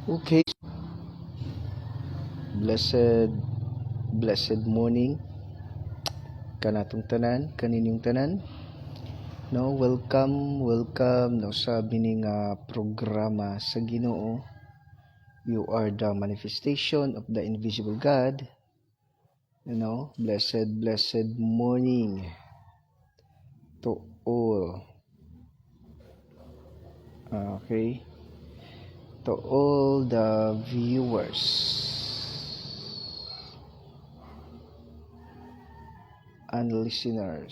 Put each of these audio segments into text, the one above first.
Okay. Blessed morning kanatong tanan, kaninyong tanan. No, welcome no sa bining programa sa Ginoo. You are the manifestation of the invisible God. You know, blessed morning to all. Okay. To all the viewers and listeners.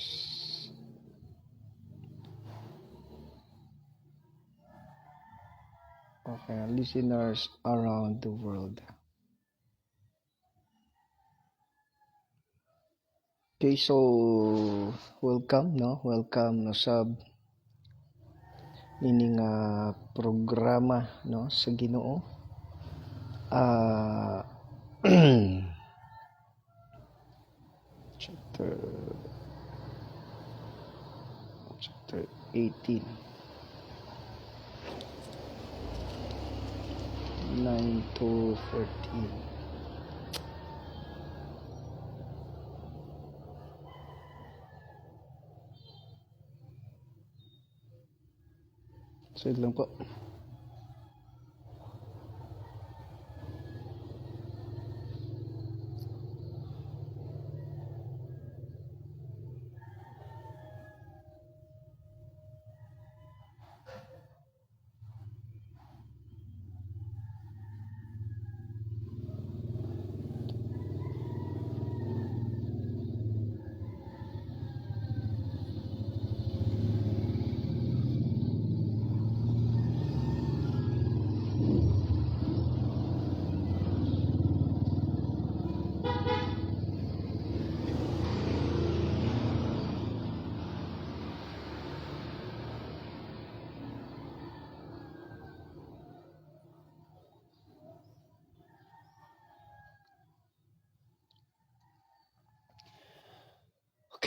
Okay, listeners around the world. Okay, so welcome no sa ining programa no sa Ginoo. Chapter 18. 9 to 14. So, lang po.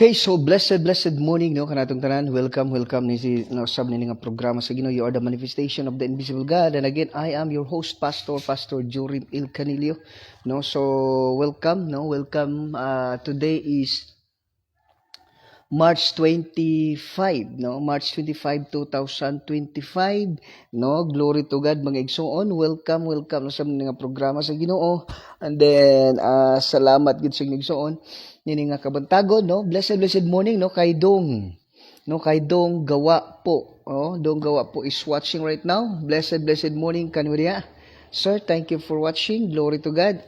Okay, so blessed morning no kanatong tanan. Welcome ni si no sab ni nga programa sa Ginoo. You are the manifestation of the invisible God. And again, I am your host, Pastor Jorim Il Canilio. No, so welcome. Today is March 25, no? March 25, 2025, no? Glory to God, mga igsoon. Welcome sa mga programa sa Ginoo. And then, salamat gid sa igsoon. Nini nga kabantagon, no? Blessed morning, no? Kay Dong. No, kay Dong Gawa po. Oh, Dong Gawa po is watching right now. Blessed morning, kanuriya. Sir, thank you for watching. Glory to God.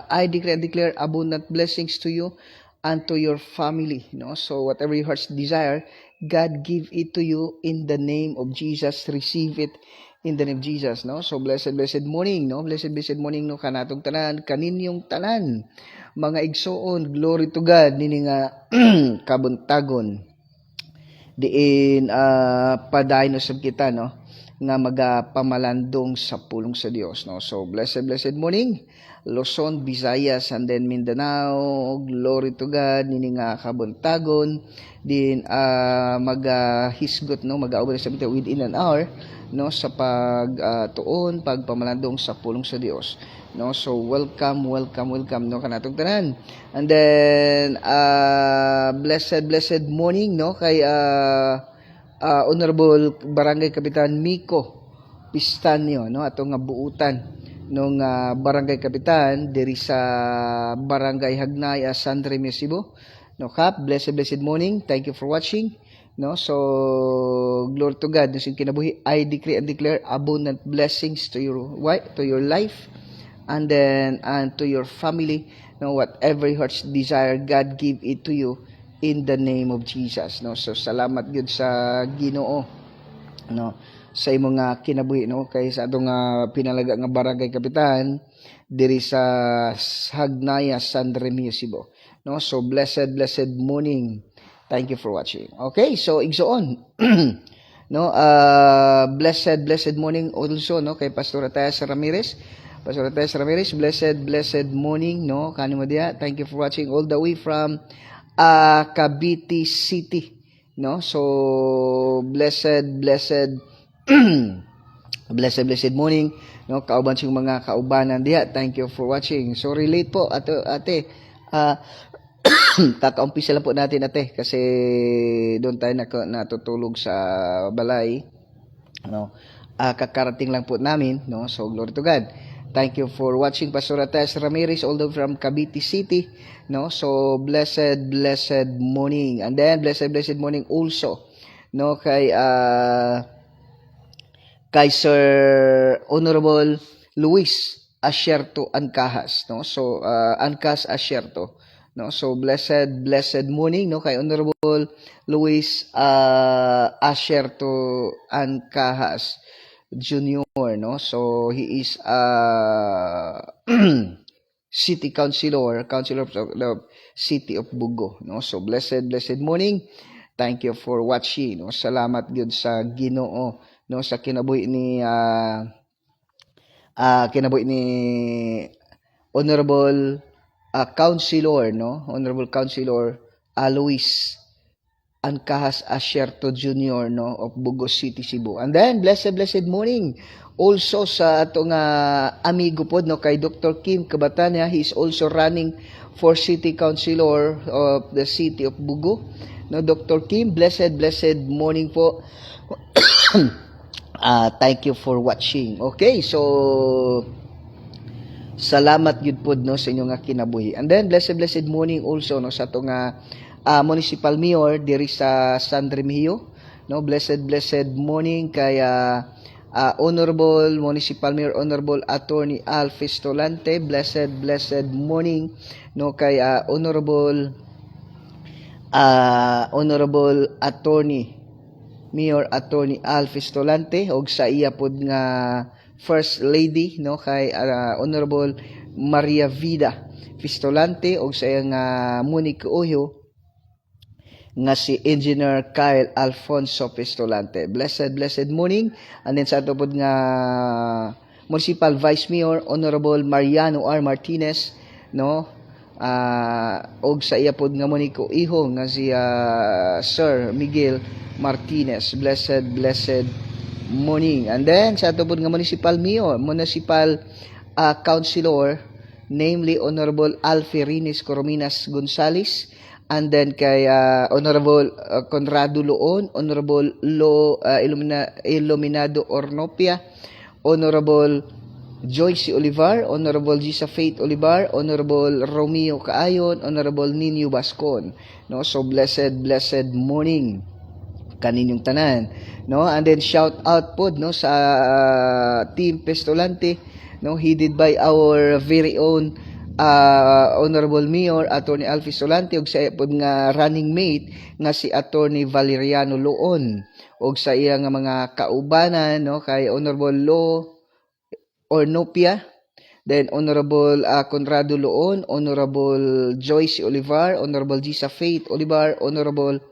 I declare abundant blessings to you and to your family, so whatever your heart's desire, God give it to you in the name of Jesus. Receive it in the name of Jesus, so blessed morning, blessed morning, kanatong tanan, kaninyong tanan, mga igsoon. Glory to God. Nini nga kabuntagon diin paday no sab kita, nga magapamalandong sa pulong sa Dios, so blessed morning Luzon, Visayas, and then Mindanao. Glory to God. Nini nga kabuntagon din magahisgot, mag-aubos sa bitaw within an hour, sa pagtuon, pagpamalandong sa pulong sa Dios, so welcome kanatong tanan. And then blessed morning kay Honorable Barangay Kapitan Miko Pistanyo, ato nga buutan nung barangay kapitan diri sa Barangay Hagnaya, San Remio, Cebu. Kap, blessed morning. Thank you for watching. So glory to God. Sing kinabuhi, I decree and declare abundant blessings to your life, and to your family. Whatever your heart's desire, God give it to you in the name of Jesus. So salamat gud sa Ginoo. Sa imong kinabuhi, kay sa atong pinalaga nga barangay kapitan diri sa Hagnaya, San Remio, Cebu. So blessed morning. Thank you for watching. Okay, so igsoon. Blessed morning also kay Pastor Atayas Ramirez. Blessed morning, kanimo dia. Thank you for watching all the way from Cavite City, so blessed Blessed morning, no, kauban sing mga kaubanan diha. Thank you for watching. Sorry late po, ate. Kakaumpisa lang po natin, ate, kasi doon tayo natutulog sa balay, no. Kakarating lang po namin, no. So glory to God. Thank you for watching, Pastor Tess Ramirez, all the way from Cavite City, no. So blessed morning. And then blessed morning also, no, kay Sir Honorable Luis Asierto Ancahas, no. So Ancas Asierto, no. So blessed morning, no, kay Honorable Luis Asierto Ancahas Junior, no. So he is city councilor of the city of Bugo, no. So blessed morning. Thank you for watching, no. Salamat gyud sa Ginoo, no, sa kinabuhi ni Honorable Councilor, no, Honorable Councilor Luis Ancahas Asierto Jr., no, of Bugo City, Cebu. And then blessed morning also sa atong amigo pod, no, kay Dr. Kim Kabatanya. He is also running for city councilor of the city of Bugo, no. Dr. Kim, blessed morning po. Thank you for watching. Okay, so salamat gyud pod, no, sa inyong kinabuhi. And then blessed morning also, no, sa atong municipal mayor diri sa San Remigio, no. Blessed morning kay Honorable Municipal Mayor Honorable Attorney Al Fistolante. Blessed morning, no, kay Honorable Attorney Mayor Attorney Al Fistolante, og sa iya pod nga First Lady, no, kay Honorable Maria Vida Fistolante, og sa iya nga Monique Oyo nga si Engineer Kyle Alfonso Fistolante. Blessed morning. And then sa ato pod nga Municipal Vice Mayor Honorable Mariano R. Martinez, no, og sa iya pod nga Monique Iho nga si Sir Miguel Martinez. Blessed morning. And then sa ato pod nga municipal councilor, namely Honorable Alfie Rines Corominas Gonzales, and then kay Honorable Conrado Loon, Honorable Iluminado Ornopia, Honorable Joyce Olivar, Honorable Gisa Faith Olivar, Honorable Romeo Kaayon, Honorable Nino Bascon, no. So blessed morning kaninyong tanan, no. And then shout out pod, no, sa Team Pestolante, no, headed by our very own Honorable Mayor Attorney Alfie Solante, og sa pod nga running mate nga si Attorney Valeriano Loon, og sa iya nga mga kaubanan, no, kay Honorable Lo Ornopia, then Honorable Conrado Loon, Honorable Joyce Olivar, Honorable Gisa Faith Olivar, Honorable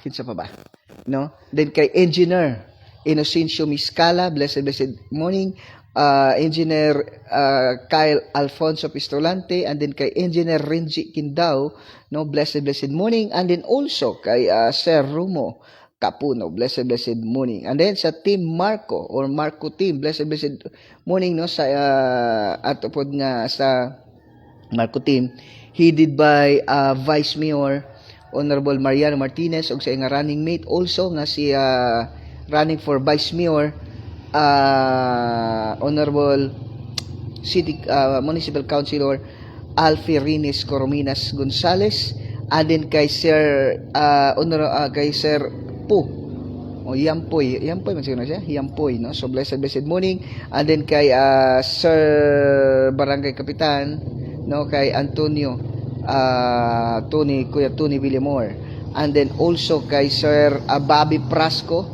kinsa pa ba, no, then kay Engineer Inocencio Miscala. Blessed morning. Engineer Kyle Alfonso Pistolante, and then kay Engineer Renji Kindao, no. Blessed morning. And then also kay Sir Rumo Capuno. Blessed morning. And then sa Team Marco or Marco Team, blessed morning, no, sa atopod nga sa Marco Team, headed by Vice Mayor Honorable Mariano Martinez, og sa nga running mate also nga si running for Vice Mayor Honorable City Municipal Councilor Alfie Rines Corominas Gonzales, and then kay Sir kay Sir Po o Yampoy man siguro siya, Yampoy, no. So blessed morning. And then kay Sir Barangay Kapitan, no, kay Antonio Kuya Tony Villamor, and then also kay Sir Bobby Prasco,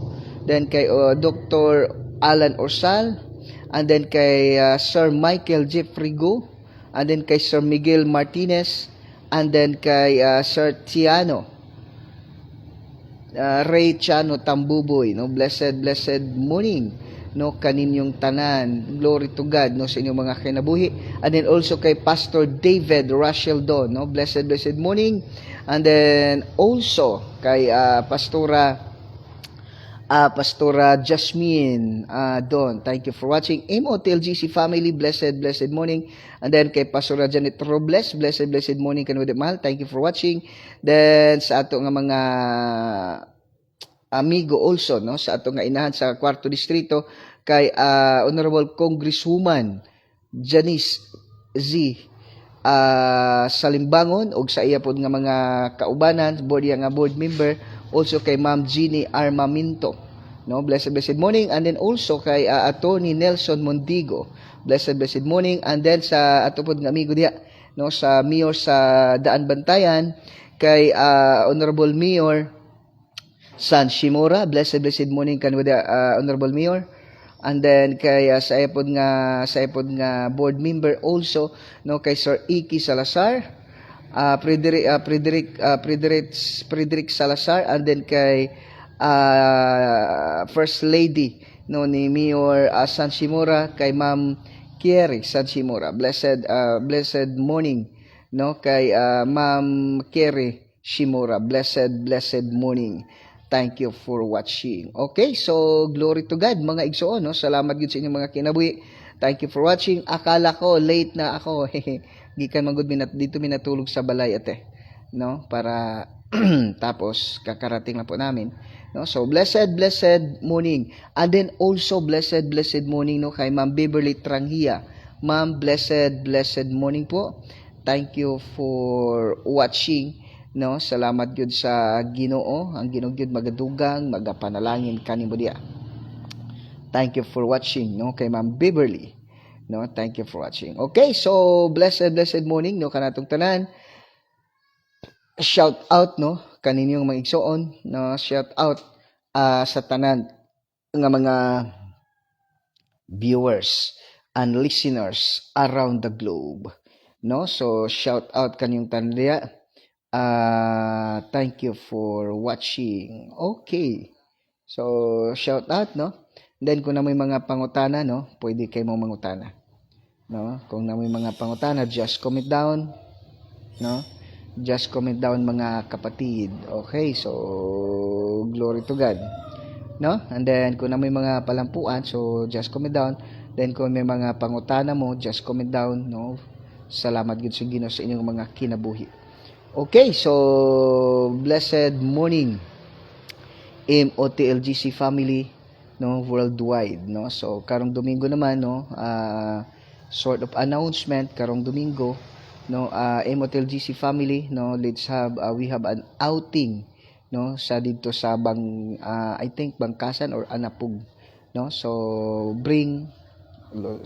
then kay Dr. Alan Orsal, and then kay Sir Michael Jeffrey Go, and then kay Sir Miguel Martinez, and then kay Sir Tiano Ray Chano Tambuboy, no. Blessed morning, no, kaninyong tanan. Glory to God, no, sa inyong mga kinabuhi. And then also kay Pastor David Rachel Don, no. Blessed morning. And then also kay Pastora Pastora Jasmine Don, thank you for watching. MOTLGC family, blessed morning. And then kay Pastora Janet Robles, blessed morning kanud mahal, thank you for watching. Then sa ato nga mga amigo also, no, sa ato nga inahan sa kwarto distrito kay Honorable Congresswoman Janice Z Salimbangon og sa iya pod nga mga kaubanan, board member, also kay Ma'am Jeannie Armamento, no, blessed morning. And then also kay Attorney Nelson Mondigo, blessed morning. And then sa ato pod nga amigo diha, no, sa mayor sa Daan Bantayan kay Honorable Mayor San Shimura, blessed morning kanwada Honorable Mayor. And then kay sa ipod nga board member also, no, kay Sir Iki Salazar, Frederick Salazar. And then kay First Lady, no, ni Mayor San Shimura, kay Ma'am Kieri San Shimura, blessed morning, no, kay Ma'am Kieri Shimura, blessed morning. Thank you for watching. Okay, so glory to God mga igsoon, no. Salamat gid sa inyong mga kinabuhi. Thank you for watching. Akala ko late na ako. Gikan man gud dito minatulog sa balay ate, no, para tapos kakarating na po namin, no. So blessed morning. And then also blessed morning, no, kay Ma'am Beverly Tranghia. Ma'am, blessed morning po. Thank you for watching, no. Salamat gyud sa Ginoo, ang Ginoo gyud magadugang magapanalangin kanimo diha. Thank you for watching, no, kay Ma'am Beverly, no. Thank you for watching. Okay, so blessed morning, no, kanatong tanan. Shout out, no, kaninyong mga igsoon, no, shout out sa tanan nga mga viewers and listeners around the globe, no. So shout out kaninyong tanan diha. Thank you for watching. Okay. So, shout out, no? Then, kung na may mga pangutana, no? Pwede kayo mong mangutana. No? Kung na may mga pangutana, just comment down. No? Just comment down, mga kapatid. Okay. So, glory to God. No? And then, kung na may mga palampuan, so, just comment down. Then, kung may mga pangutana mo, just comment down, no? Salamat gid sa Ginoo sa inyong mga kinabuhi. Okay, so blessed morning MOTLGC family, no, worldwide, no. So karong Domingo naman, no, sort of announcement karong Domingo, no, MOTLGC family, no, let's have we have an outing, no, sa dito sa I think Bangkasan or Anapug, no. So bring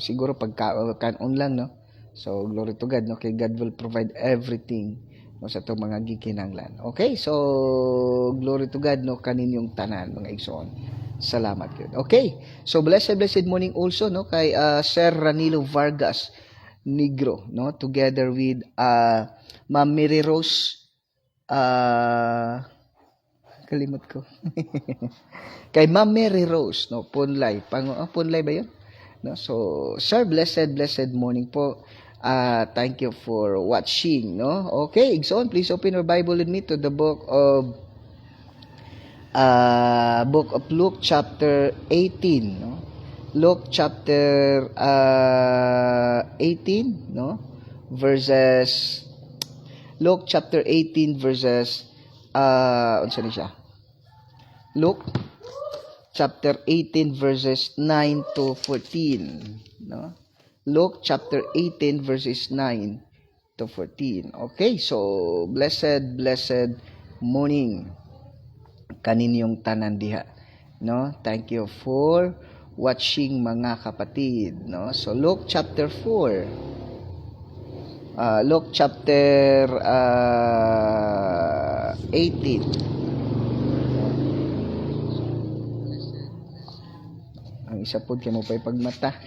siguro kanon lang, no. So glory to God, no, kay God will provide everything, no, sa itong mga gikinanglan. Okay, so glory to God, no, kaninyong tanan mga igsoon. Salamat yun. Okay, so blessed morning also, no, kay Sir Ranilo Vargas Negro, no, together with Ma'am Mary Rose kalimot ko kay Ma'am Mary Rose, no, Punlay Punlay ba yun, no. So sir, blessed morning po. Thank you for watching, no. Okay, igsoon, please open your Bible with me to the book of Luke chapter 18, no. Luke chapter 18, no, verses Luke chapter 18 verses unsa ni siya? Luke chapter 18 verses 9 to 14, no. Luke chapter 18 verses 9 to 14. Okay, so blessed morning kaninyong tanan diha, no. Thank you for watching mga kapatid, no. So Luke chapter 4, Luke chapter 18. Ang isa pod kay mo pay pagmata.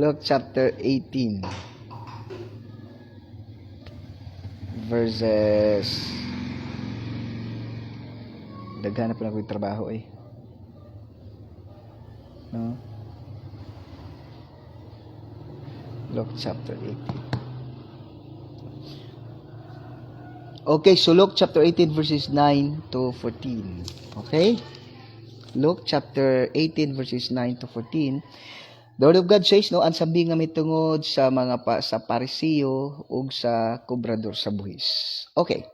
Luke chapter 18 verses daghan na pala ko trabaho no. Luke chapter 18. Okay, so Luke chapter 18 verses 9 to 14. Okay? Luke chapter 18 verses 9 to 14. The word of God says, no, ang sabi nga mitungod sa mga sa Parisiyo ug sa kobrador sa buhis. Okay.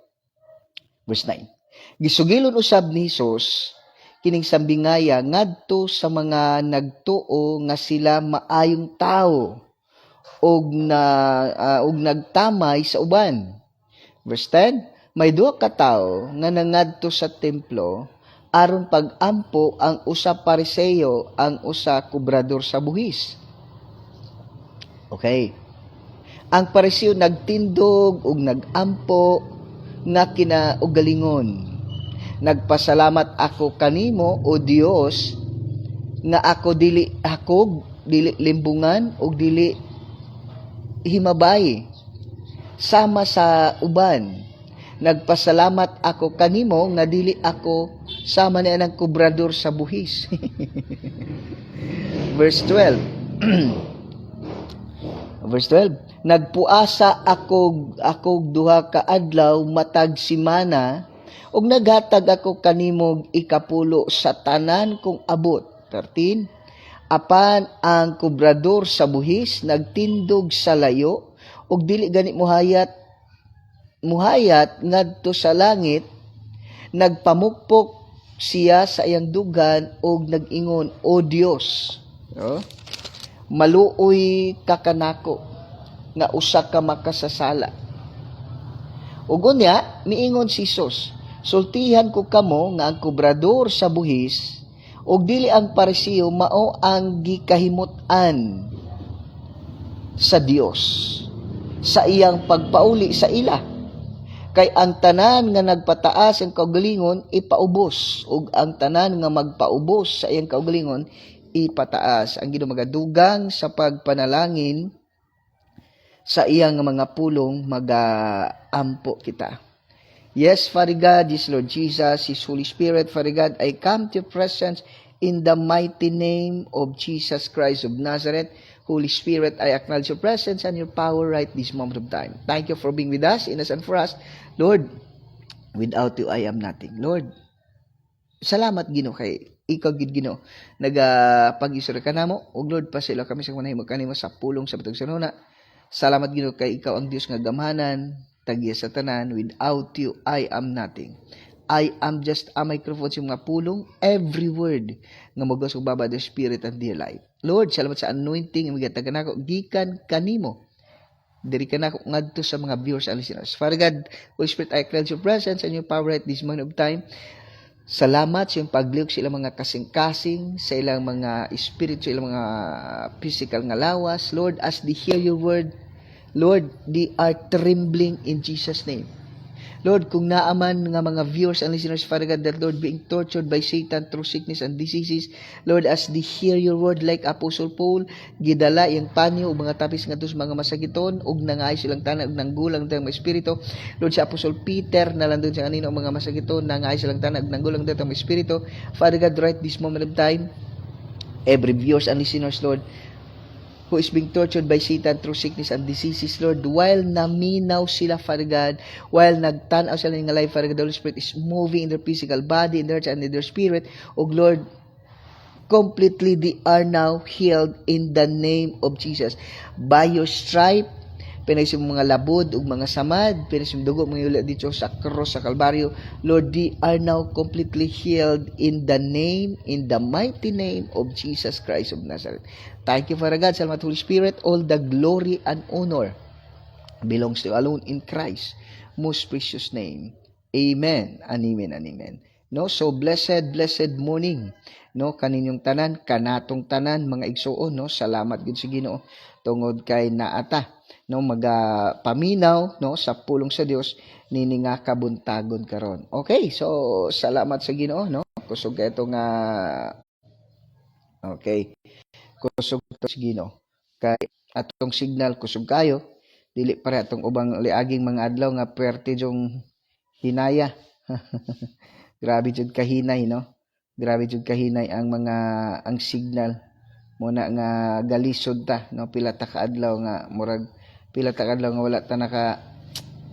Verse 9. Gisugilon usab ni Hesus kining sambingaya ngadto sa mga nagtuo nga sila maayong tao og nagtamay sa uban. Verse 10. May duha ka tawo nga nangadto sa templo aron pag-ampo ang usa Pariseo ang usa kobrador sa buhis. Okay. Ang Pariseo nagtindog ug nagampo nga kinaugalingon. Nagpasalamat ako kanimo o Dios nga ako dili hakog, dili limbungan ug dili himabay sama sa uban. Nagpasalamat ako kanimo nga dili ako sama ni anang kobrador sa buhis. Verse 12. Verse 12. Nagpuasa ako duha ka adlaw matag simana ug naghatag ako kanimo ikapulo sa tanan kong abot. 13. Apan ang kobrador sa buhis nagtindog sa layo ug dili gani muhayat ngadto sa langit, nagpamukpok siya sa iyang dugan ug nag-ingon, O Dios, no? Maluoy ka kanako nga usa ka makasasala. Ug unya miingon si Hesus, sultihan ko kamo nga ang kobrador sa buhis ug dili ang Pariseo mao ang gikahimut-an sa Dios sa iyang pagpauli sa ila. Kay ang tanan nga nagpataas ang kaugalingon ipaubos ug ang tanan nga magpaubos sa iyang kaugalingon ipataas. Ang Ginoo magadugang sa pagpanalangin sa iyang mga pulong magaampo kita. Yes, Father God, yes, Lord Jesus, His Holy Spirit, Father God, I come to your presence in the mighty name of Jesus Christ of Nazareth. Holy Spirit, I acknowledge your presence and your power right this moment of time. Thank you for being with us, in us, and for us. Lord, without you, I am nothing. Lord, salamat Ginoo kay ikaw gid Ginoo nagapag-isura kanamo ug Lord pasila kami sa manahimog kanimo sa pulong sa batog sanuna. Salamat Ginoo kay ikaw ang Dios nga gamhanan tagya sa tanan. Without you, I am nothing. I am just a microphone sa mga pulong, every word nga magos ug baba the Spirit and the life. Lord, salamat sa anointing nga gatagan nako gikan kanimo. Diri ka nako ngadto sa mga viewers and listeners. Father God, Holy Spirit, I acknowledge your presence and your power at this moment of time. Salamat sa iyong pagliok sa ilang mga kasing-kasing, sa ilang mga spirit, sa ilang mga physical nga lawas. Lord, as they hear your word, Lord, they are trembling in Jesus' name. Lord, kung naaman nga mga viewers and listeners, Father God, that Lord being tortured by Satan through sickness and diseases, Lord, as they hear your word like Apostle Paul, gidala yung panyo o mga tapis nga sa mga masakiton, ug nangay silang tanan, ug nanggulang tayong mga espiritu. Lord, si Apostle Peter, nalandun sa kanino mga masakiton, nangay silang tanan, ug nanggulang tayong mga espiritu. Father God, right this moment of time, every viewers and listeners, Lord, who is being tortured by Satan through sickness and diseases, Lord, while naminaw sila, Father God, while nagtanaw sila ng life, Father God, the Holy Spirit is moving in their physical body, in their heart, and in their spirit, o Lord, completely they are now healed in the name of Jesus. By your stripe, pinasim mga labod ug mga samad, pinasim dugo mga yula dito sa cross sa Kalbaryo, Lord, they are now completely healed in the mighty name of Jesus Christ of Nazareth. Thank you, Father God. Salamat, Holy Spirit. All the glory and honor belongs to you alone in Christ most precious name. Amen and amen and amen. No, so blessed morning, no, kaninyong tanan, kanatong tanan mga igsuon, no. Salamat gid sa Ginoo tungod kay naata, no, magapaminaw, no, sa pulong sa Dios nini nga kabuntagon karon. Okay, so salamat sa Ginoo, no. Kusog kay itong okay. Kusog to sa Ginoo. Kay atong signal kusog kayo, dili pare atong ubang liaging mga adlaw nga perte jong hinaya. Grabe jud kahinay, no. Grabe jud kahinay ang signal muna nga galisod ta, no. Pila ta ka adlaw nga murag pila ta ka adlaw nga wala ta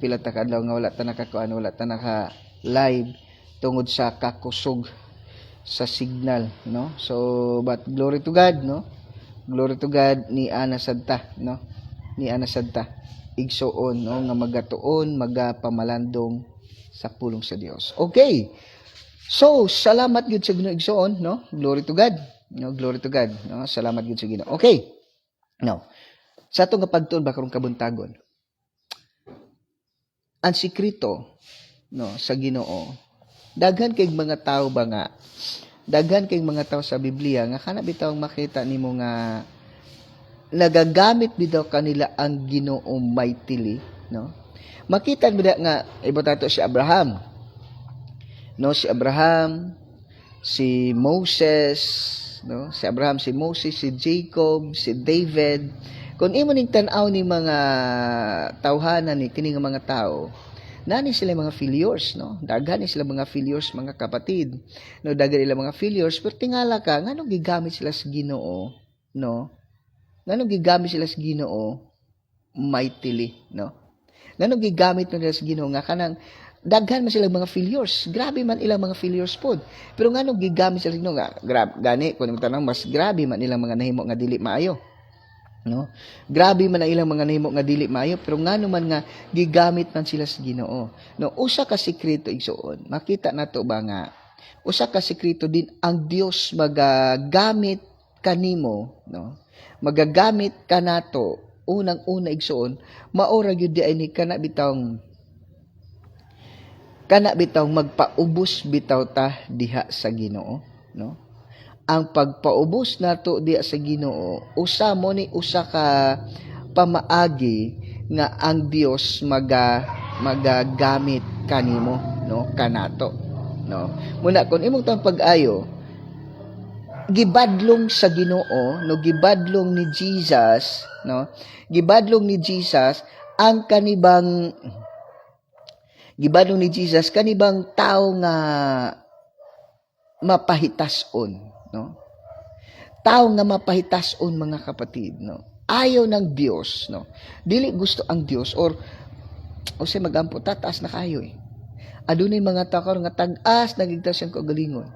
pila ta kadlaw nga wala ta nakakuan, wala ta naka live tungod sa kakusog sa signal, no? So but glory to God, no? Glory to God ni ana sadta, no? Ni ana sadta igsoon, no, nga magatuon magapamalandong sa pulong sa Dios. Okay. So salamat gyud sa Ginoo igsoon, no? Glory to God. No, glory to God, no? Salamat gyud sa Ginoo. Okay. Now, sa atong pagtuon ba karong kabuntagon, ang sikreto, no, sa Ginoo, daghan kay mga tao ba nga, daghan kay mga tao sa Biblia nga kana bitaw makita nimo nga nagagamit bitaw kanila ang Ginoo mightily, no? Makita mo nga ibutato si Abraham, no? Si Abraham, si Moses, no? Si Abraham, si Moses, si Jacob, si David. Kung imo ning tan-aw ni mga tawhanan ni kini nga mga tao, nani sila mga failures, no? Daghan ni sila mga failures, mga kapatid. No, daghan nila mga failures, pero tingala ka ngano gigamit sila sa Ginoo, no? Ngano gigamit sila sa Ginoo mightily, no? Ngano gigamit nila sa Ginoo nga kanang daghan man sila mga failures. Grabe man ilang mga failures pod. Pero ngano gigamit sila sa Ginoo nga gani kun tanang mas grabe man ilang mga nahimo nga dili maayo. No? Grabe man ang ilang mga nahimo nga dili maayo, pero ngano man nga gigamit man sila sa Ginoo. No, usa ka sekreto igsoon. Makita nato ba nga usa ka sekreto din ang Dios magagamit kanimo, no? Magagamit kanato unang-una igsoon, maora gyud di ay ni kana bitawng magpaubos bitaw ta diha sa Ginoo, no? Ang pagpaubos nato diha sa Ginoo, usa mo ni usa ka pamaagi nga ang Dios magagamit kanimo, no, kanato, no. Muna kun imong tang pag-ayo gibadlong sa Ginoo, no, gibadlong ni Jesus, no, gibadlong ni Jesus ang kanibang tao nga mapahitason, no? Tao nga mapahitason, mga kapatid, no? Ayaw ng Dios, no? Dili gusto ang Dios or say magampo tataas na kayo eh. Adunay mga tao karon nga tag-as nagigtas siyang kagalingon,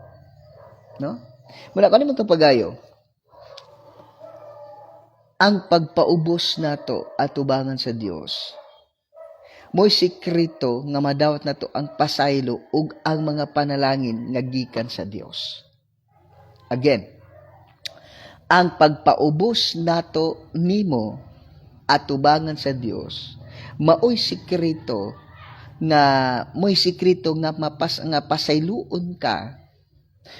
no? Muna kanimo tong pagayo. Ang pagpaubos nato atubangan sa Dios, mo'y sikreto nga madawat nato ang pasaylo ug ang mga panalangin nga gikan sa Dios. Again, ang pagpaubos nato nimo atubangan sa Dios, maoy sikreto nga pasayloon ka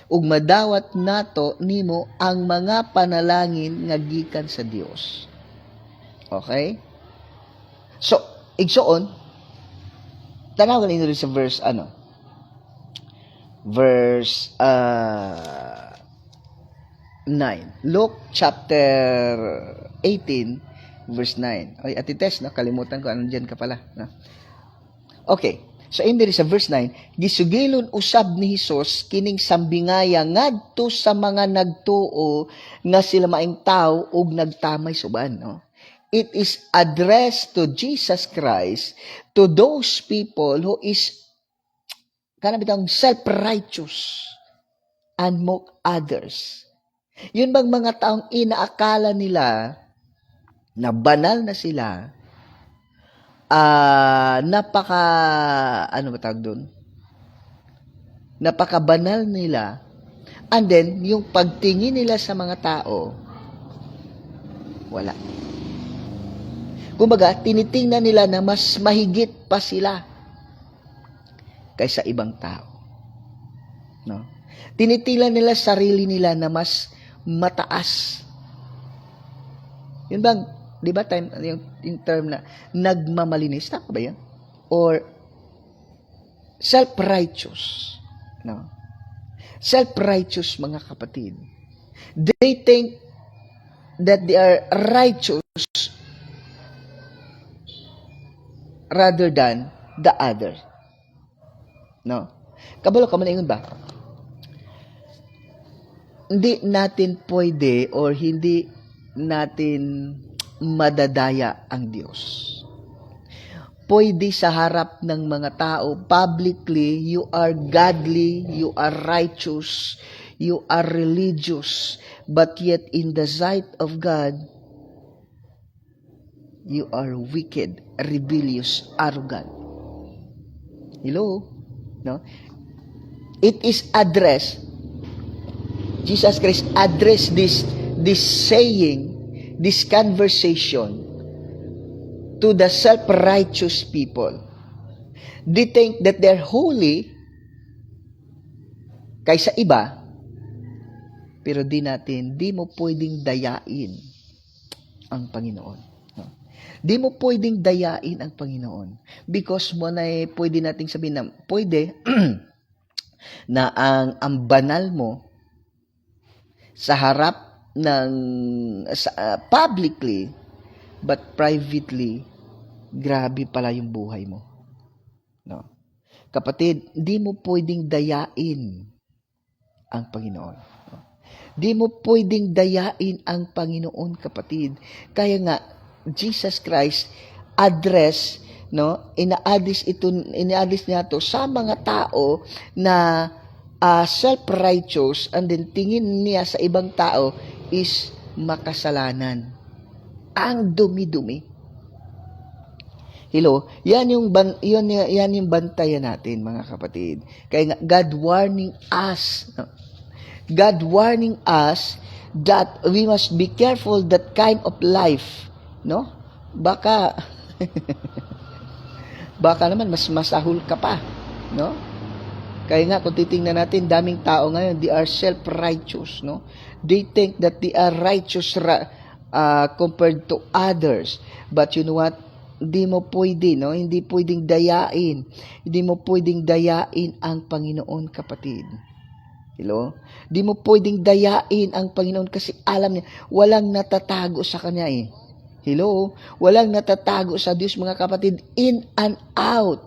ug madawat nato nimo ang mga panalangin nga gikan sa Dios. Okay? So, igsoon, tanaw ninyo sa verse verse 9. Luke chapter 18 verse 9. Ay, atites, no? Kalimutan ko, anong ka pala. No? Okay. So, in there sa verse 9, gisugilon usab ni Hesus kining sambingaya ngadto sa mga nagtuo nga sila maing tao ug nagtamay suban. No? It is addressed to Jesus Christ, to those people who is kanabitang self-righteous and mock others. Yun bang mga taong inaakala nila na banal na sila, napaka-banal nila, and then, yung pagtingin nila sa mga tao, wala. Kumbaga, tinitingnan nila na mas mahigit pa sila kaysa ibang tao. No? Tinitilan nila sarili nila na mas mataas. Yun bang, di ba yung term na nagmamalinis, tama ba yan? Or self-righteous. No? Self-righteous, mga kapatid. They think that they are righteous rather than the other. No? Kabalo ka man ingon ba? Hindi natin pwede or hindi natin madadaya ang Diyos. pwede sa harap ng mga tao, publicly, you are godly, you are righteous, you are religious, but yet in the sight of God, you are wicked, rebellious, arrogant. Hello? No? It is addressed, Jesus Christ addressed this saying, this conversation to the self-righteous people. They think that they're holy kaysa iba, pero di mo pwedeng dayain ang Panginoon. No? Di mo pwedeng dayain ang Panginoon. Because pwede nating sabihin na, pwede na ang banal mo sa harap ng publicly, but privately, grabe pala yung buhay mo. No? Kapatid, di mo pwedeng dayain ang Panginoon. No? Di mo pwedeng dayain ang Panginoon, kapatid. Kaya nga, Jesus Christ address, no, inaadis niya to sa mga tao na self-righteous, and then tingin niya sa ibang tao is makasalanan. Ang dumi-dumi. Hello, yan yung bantayan natin, mga kapatid. Kaya nga, God warning us that we must be careful that kind of life, no? Baka naman mas masahol ka pa, no? Kaya nga, kung titingnan natin, daming tao ngayon, they are self-righteous, no? They think that they are righteous compared to others. But you know what? Hindi mo pwede, no? Hindi pwedeng dayain. Hindi mo pwedeng dayain ang Panginoon, kapatid. Hello? Hindi mo pwedeng dayain ang Panginoon kasi alam niya, walang natatago sa Kanya eh. Hello? Walang natatago sa Diyos, mga kapatid, in and out.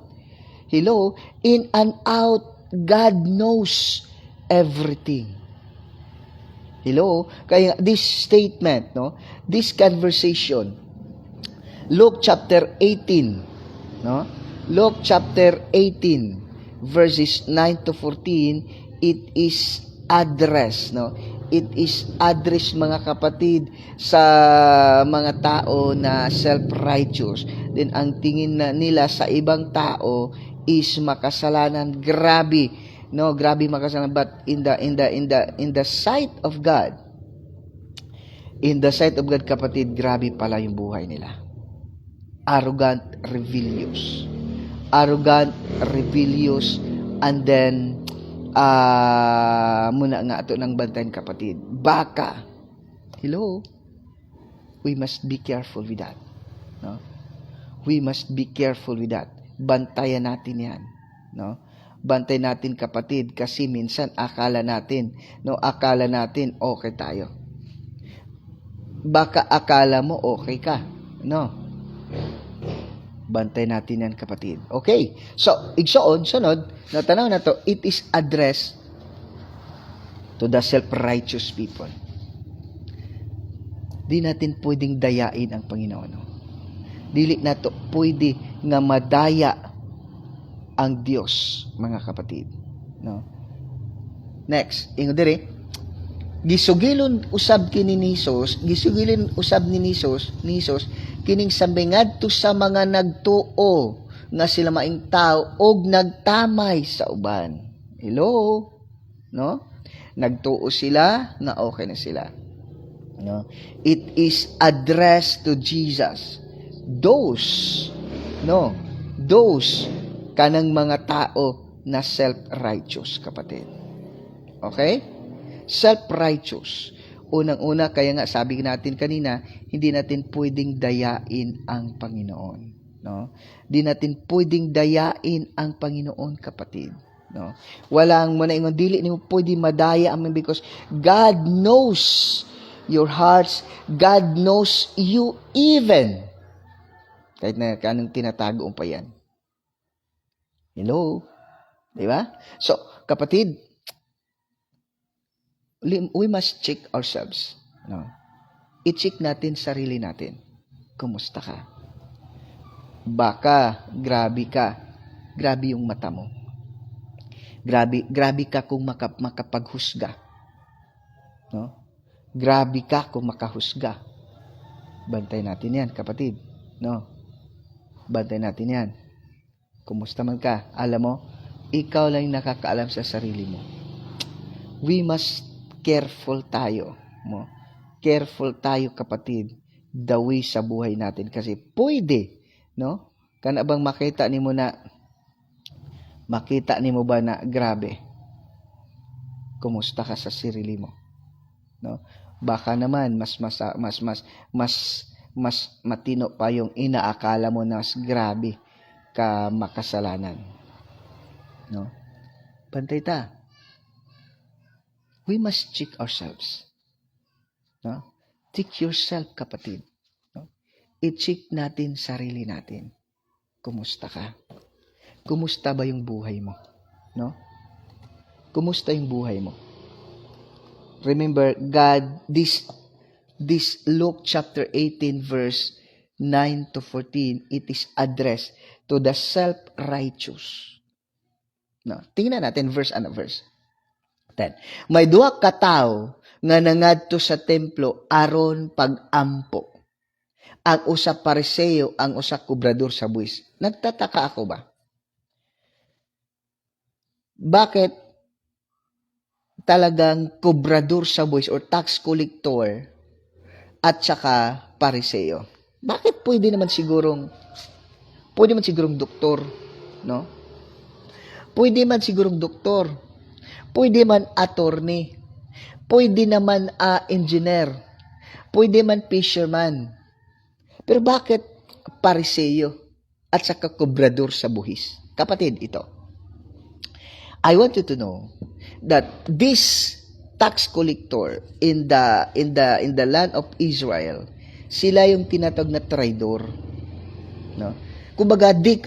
Hello? In and out. God knows everything. Hello? Kaya this statement, no? This conversation, Luke chapter 18, no? Luke chapter 18 verses 9 to 14, it is address, no? It is address, mga kapatid, sa mga tao na self-righteous. Then ang tingin nila sa ibang tao is makasalanan. Grabe, no? Grabe makasalanan. But in the sight of God, kapatid, grabe pala yung buhay nila. Arrogant, rebellious, and then muna nga ito ng bantayan, kapatid. Baka. Hello? We must be careful with that. No? We must be careful with that. Bantayan natin yan. No? Bantayan natin, kapatid, kasi minsan akala natin okay tayo. Baka akala mo okay ka. No? Bantay natin yan, kapatid. Okay. So, sunod, na tanaw na to, it is addressed to the self-righteous people. Di natin pwedeng dayain ang Panginoon. No? Dili na to pwede nga madaya ang Diyos, mga kapatid. No? Next, ingo dire, gisugilon usab ni Nisos kining sambingad to sa mga nagtuo nga sila maing tao og nagtamay sa uban. Hello? No? Nagtuo sila nga okay na sila. No? It is addressed to Jesus. Those kanang mga tao na self-righteous, kapatid. Okay? Self-righteous. Unang-una, kaya nga sabi natin kanina, hindi natin pwedeng dayain ang Panginoon. No? Hindi natin pwedeng dayain ang Panginoon, kapatid. No? Walang muna ingon, dili ni mo pwede madaya amin because God knows your hearts. God knows you even. Kahit na kanang tinatago pa yan. Hello? Diba? So, kapatid, we must check ourselves. No? I-check natin sarili natin. Kumusta ka? Baka, grabe ka. Grabe yung mata mo. Grabe ka kung makapaghusga. No? Grabe ka kung makahusga. Bantay natin yan, kapatid. No? Bantay natin yan. Kumusta man ka? Alam mo, ikaw lang nakakaalam sa sarili mo. We must careful tayo. No? Careful tayo, kapatid, the way sa buhay natin. Kasi pwede, no? Kana bang makita nimo ba na grabe? Kumusta ka sa sarili mo? No? Baka naman mas matino pa yung inaakala mo na mas grabe ka makasalanan. No? Bantay ta. We must check ourselves. No? Check yourself, kapatid. No? I-check natin sarili natin. Kumusta ka? Kumusta ba yung buhay mo? No? Kumusta yung buhay mo? Remember, God, this Luke chapter 18 verse 9 to 14, it is addressed to the self-righteous. No, tingnan natin verse 10. May duha ka tawo nga nangadto sa templo aron pag-ampo. Ang usa pariseo, ang usa kobrador sa buwis. Nagtataka ako ba? Bakit talagang kobrador sa buwis or tax collector at saka pariseo? Bakit pwede man sigurong doktor, no? Pwede man sigurong doktor. Pwede man attorney. Pwede naman engineer. Pwede man fisherman. Pero bakit pariseo at saka kobrador sa buhis? Kapatid, ito. I want you to know that this tax collector in the land of Israel, sila yung tinatawag na traidor, no? Kumbaga di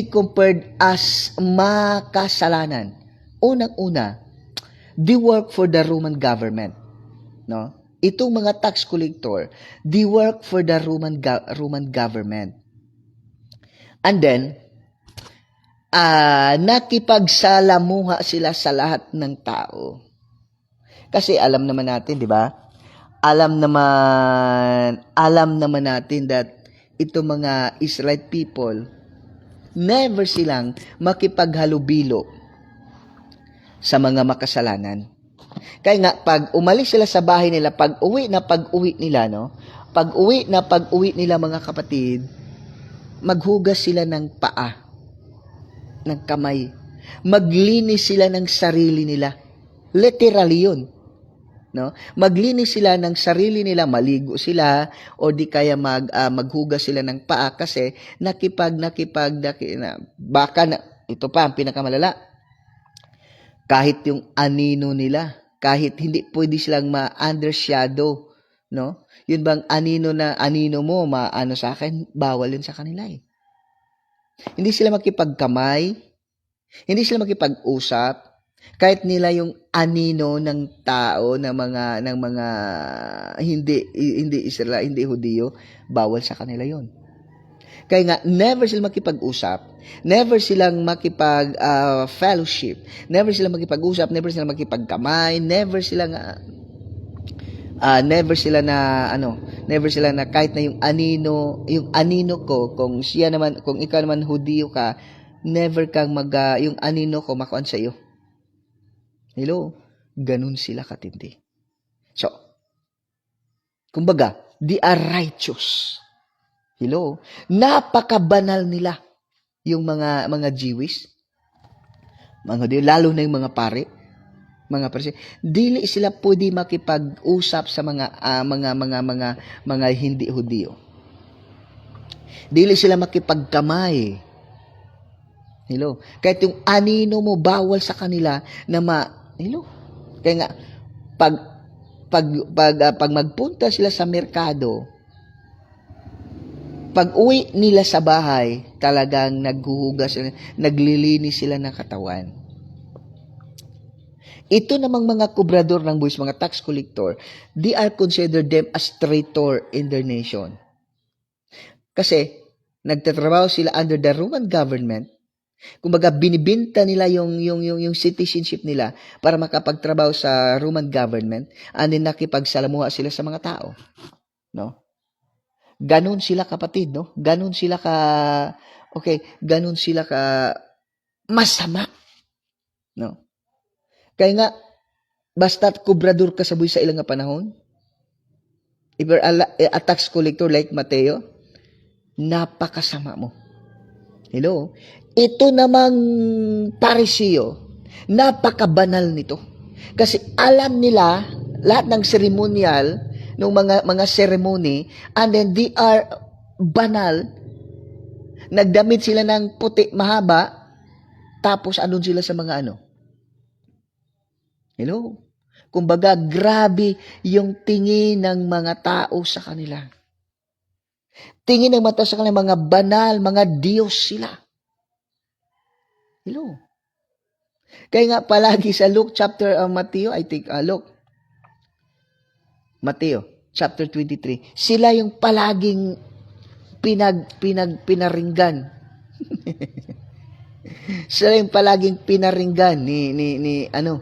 compared as makasalanan. Unang-una, they work for the Roman government, no? Itong mga tax collector, they work for the Roman government. And then nakipagsalamuha sila sa lahat ng tao. Kasi alam naman natin, di ba? Alam naman natin that ito mga Israelite people, never silang makipaghalubilo sa mga makasalanan. Kaya nga, pag umalis sila sa bahay nila, pag-uwi nila, no? Pag-uwi nila, mga kapatid, maghugas sila ng paa, ng kamay. Maglinis sila ng sarili nila. Literally yun. No? Maglinis sila ng sarili nila, maligo sila, o di kaya maghugas sila ng paa kasi baka na, ito pa ang pinakamalala. Kahit yung anino nila, kahit hindi pwede silang ma-undershadow, no? Yun bang anino mo, maano sa akin, bawal yun sa kanila eh. Hindi sila makipagkamay, hindi sila makipag-usap, kahit nila yung anino ng tao ng mga hindi Israel, hindi Hudiyo, bawal sa kanila yon. Kaya nga never sila makipag-usap, never silang fellowship, never sila makipag-usap, never sila makipagkamay, never sila na kahit na yung anino ko, kung ikaw naman Hudiyo ka, never kang yung anino ko makuan sa iyo. Hello, ganun sila katindi. So, kumbaga, they are righteous. Hello, napakabanal nila yung mga Jewish, lalo na yung mga pare, dili sila pwede makipag-usap sa mga hindi Hudiyo. Dili sila makipagkamay. Hello. Kahit yung anino mo bawal sa kanila na hello. Kaya nga pag magpunta sila sa merkado, pag uwi nila sa bahay, talagang naghuhugas, naglilinis sila ng katawan. Ito namang mga kobrador ng buwis, mga tax collector, they are considered them as traitor in their nation. Kasi, Nagtatrabaho sila under the Roman government. Kumbaga, binibenta nila yung citizenship nila para makapagtrabaho sa Roman government, and then nakipagsalamuha sila sa mga tao. No? Ganon sila, kapatid, no? Ganon sila masama. No? Kaya nga, basta't kubrador ka sa buhay sa ilang nga panahon, if you're a tax collector like Mateo, napakasama mo. Hello? Ito namang Pariseo, napakabanal nito. Kasi alam nila lahat ng ceremonial, ng mga ceremony, and then they are banal. Nagdamit sila ng puti mahaba, tapos andun sila sa mga ano. Hello? Kumbaga, grabe yung tingin ng mga tao sa kanila. Tingin ng mga tao sa kanila, mga banal, mga Diyos sila. Hello. Kaya nga palagi sa Luke chapter Mateo chapter 23, sila yung palaging pinaringgan. Sila yung palaging pinaringgan ni ano.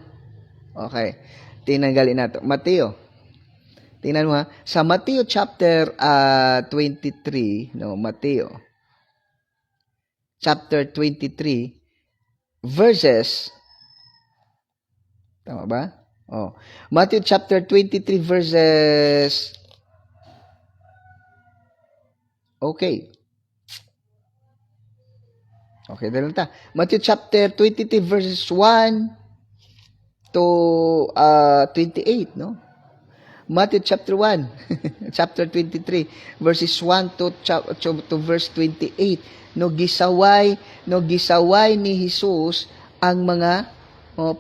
Okay. Tinanggalin nato. Mateo. Tingnan mo ha. Sa Mateo chapter 23, no, Mateo chapter 23 verses, tama ba? Oh. Matthew chapter 23 verses, okay, dahil ta. Matthew chapter 23 verses 1 to 28, no? Matthew chapter 1, chapter 23 verses 1 to verse 28. No gisaway ni Jesus ang mga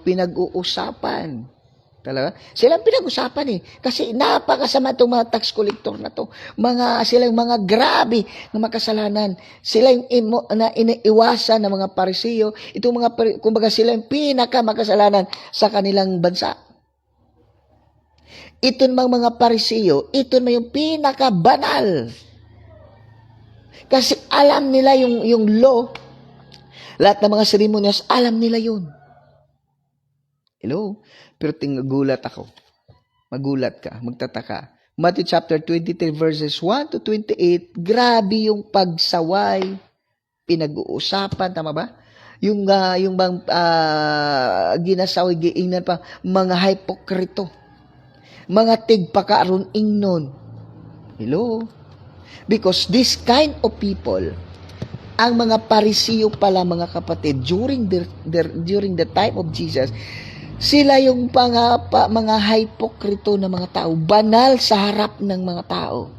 pinag-uusapan. Talaga? Silang pinag-usapan kasi napakasama itong mga tax collector na to. Silang mga grabe na makasalanan. Sila yung iniiwasan ng mga Pariseo. Itong kumbaga sila yung pinaka-makasalanan sa kanilang bansa. Ito mga Pariseo, ito na yung pinaka-banal. Kasi alam nila yung law, lahat ng mga ceremonies, alam nila yun. Hello? Pero gulat ako. Magulat ka, magtataka. Matthew chapter 23 verses 1 to 28, grabe yung pagsaway, pinag-uusapan, tama ba? Yung bang ginasaway, giingnan pa, mga hipokrito, mga tigpakaroon ingnon. Hello? Because this kind of people, ang mga Pariseo pala, mga kapatid, during the time of Jesus, sila yung mga hipokrito na mga tao, banal sa harap ng mga tao,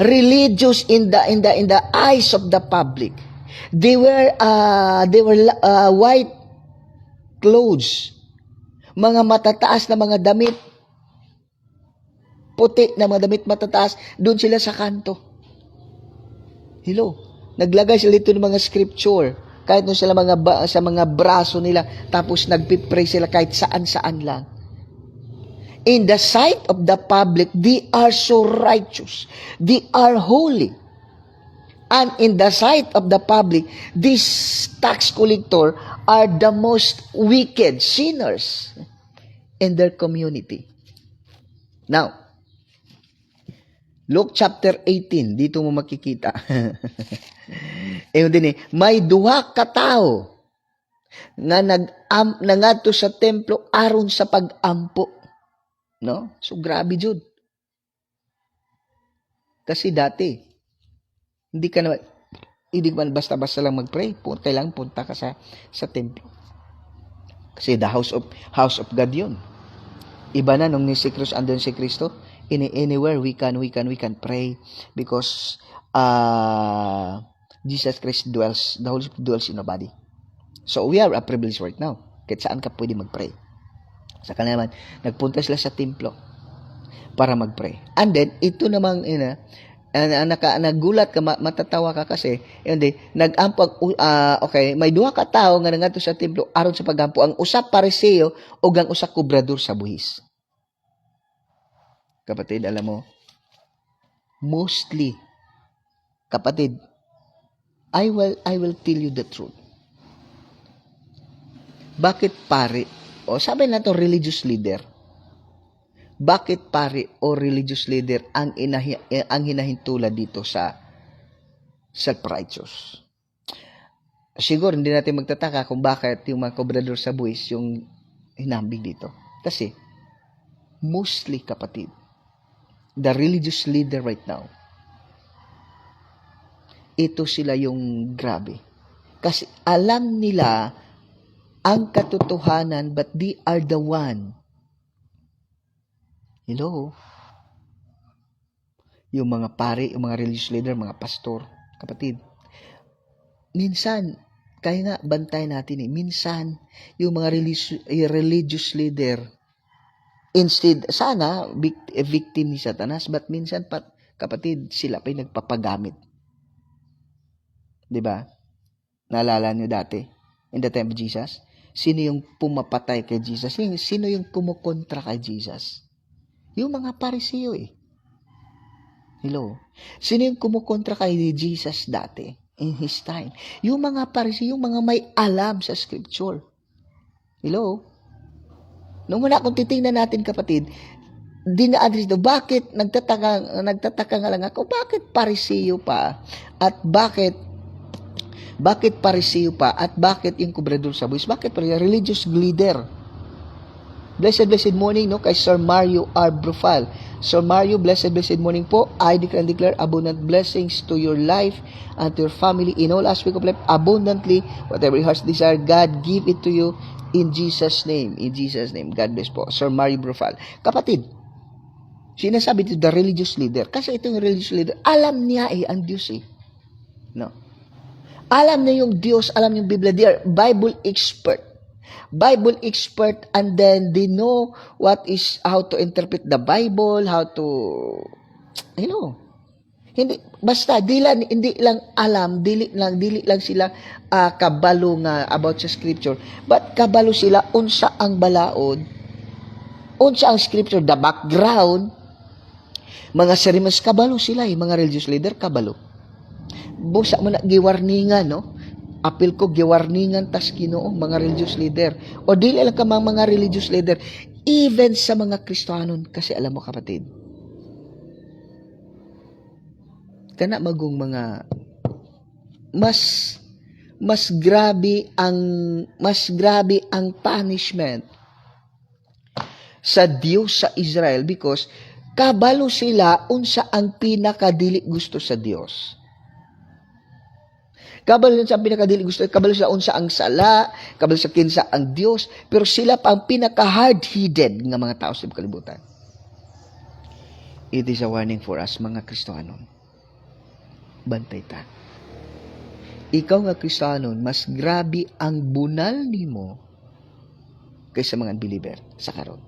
religious in the eyes of the public. They were white clothes, mga matataas na mga damit, puti na mga damit matataas, doon sila sa kanto. Hello? Naglagay sila dito ng mga scripture, kahit doon sila sa mga braso nila, tapos nagpipray sila kahit saan-saan lang. In the sight of the public, they are so righteous. They are holy. And in the sight of the public, these tax collector are the most wicked sinners in their community. Now, Luke chapter 18, dito mo makikita. May duha ka tao nga nangadto sa templo aron sa pag-ampo. No? So grabe jud. Kasi dati hindi ka basta-basta lang mag-pray. Kailangan punta ka sa templo. Kasi the house of God 'yun. Iba na nung si Kristo andun si Kristo. Anywhere we can pray because Jesus Christ dwells, the Holy Spirit dwells in our body. So we are a privilege right now. Kahit saan ka pwede mag-pray. Sa kanila naman, nagpunta sila sa templo para mag-pray. And then, ito namang nagulat ka, matatawa ka kasi, nag-ampo, may duha ka tao nga nangadto sa templo aron sa pag-ampo, ang usa Pariseo o ang usa kubrador sa buhis. Kapatid, alam mo, mostly Kapatid, I will tell you the truth. Bakit pare, o sabi na to religious leader, bakit pare o religious leader ang hinahintula dito sa self-righteous? Siguro hindi natin magtataka kung bakit yung mga kobrador sa buwis yung hinambing dito. Kasi, mostly kapatid, the religious leader right now, ito sila yung grabe. Kasi alam nila ang katotohanan, but they are the one. Hello? Yung mga pare, yung mga religious leader, mga pastor, kapatid. Minsan, kaya nga bantay natin minsan, yung mga religious leader, instead, sana, victim ni Satanas, but minsan, kapatid, sila pa'y nagpapagamit. Diba? Naalala nyo dati, in the time of Jesus? Sino yung pumapatay kay Jesus? Sino yung kumukontra kay Jesus? Yung mga Pariseo Hello? Sino yung kumukontra kay Jesus dati? In his time. Yung mga Pariseo, yung mga may alam sa scripture. Hello? Nung muna kung titingnan natin kapatid, dina-address do, bakit nagtataka nga lang ako, bakit Pariseo pa? At bakit Pariseo pa? At bakit yung kubrador sa buwis? Bakit pa religious leader? Blessed morning kay Sir Mario R. Brufal. Sir Mario, blessed morning po. I declare and declare abundant blessings to your life and to your family in all aspects of life. Abundantly, whatever your heart's desire, God give it to you in Jesus' name. In Jesus' name. God bless po. Sir Mario Brufal. Kapatid, sinasabi to the religious leader. Kasi itong religious leader, alam niya ang Diyos No? Alam niya yung Diyos, alam yung Biblia. They are Bible expert, and then they know how to interpret the Bible, how to, hindi, basta, hindi lang alam, dili lang sila kabalo nga about sa scripture, but kabalo sila, unsa ang balaod, unsa ang scripture, the background, mga sermons, kabalo sila mga religious leader, kabalo. Busa mo na giwarningan, apil ko giwarningan tas Ginoo mga religious leader, o dili lang ka mga religious leader, even sa mga Kristiyanon. Kasi alam mo kapatid, kana magong mga mas grabe ang punishment sa Dios sa Israel, because kabalo sila unsa ang pinakadili gusto sa Dios. Kabalo sa pinakadili gusto, kabalo sila unsa ang sala, kabalo sa kinsa ang Dios, pero sila pa ang pinaka-hard-headed nga mga tao sa kalibutan. It is a warning for us mga Kristiyanon. Bantay ta. Ikaw nga Kristiyanon, mas grabe ang bunal nimo kaysa mga unbeliever sa karon.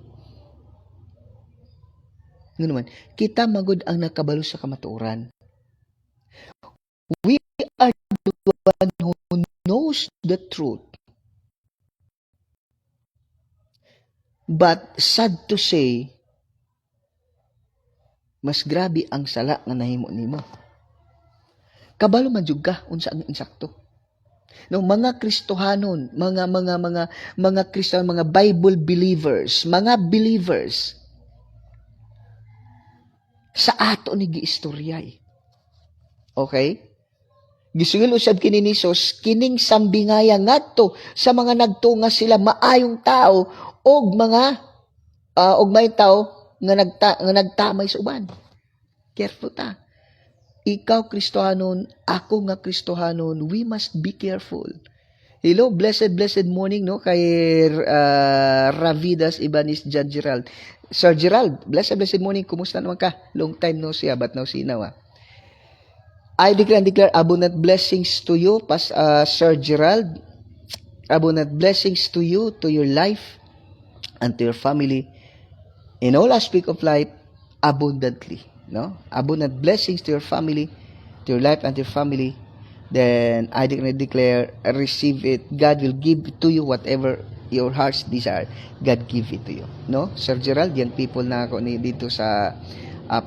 Ngano man, kita magud ang nakabalo sa kamatuoran. We are the one who knows the truth. But sad to say, mas grabe ang sala nga nahimo nimo. Kabalo man jud ka unsa ang insakto. No, mga Kristohanon, mga Kristiyan, mga Bible believers, sa ato ni giistoryay. Okay? Gisugil usab kini ni Sos, kining sambingaya ngadto sa mga nagtunga sila maayong tao og may tao nga nagtamay sa uban. Careful ta. Ikaw Kristohanon, ako nga Kristohanon, we must be careful. Hello, blessed morning kay Ravidas Ibanis John Gerald. Sir Gerald, blessed morning, kumusta naman ka? Long time no siya, but now see now. I declare and declare abundant blessings to you, Sir Gerald. Abundant blessings to you, to your life, and to your family. In all aspects of life, abundantly. Abundant blessings to your family, to your life, and to your family. Then I declare, receive it. God will give to you whatever your heart's desire. God give it to you. Sir Gerald, young people na ako dito sa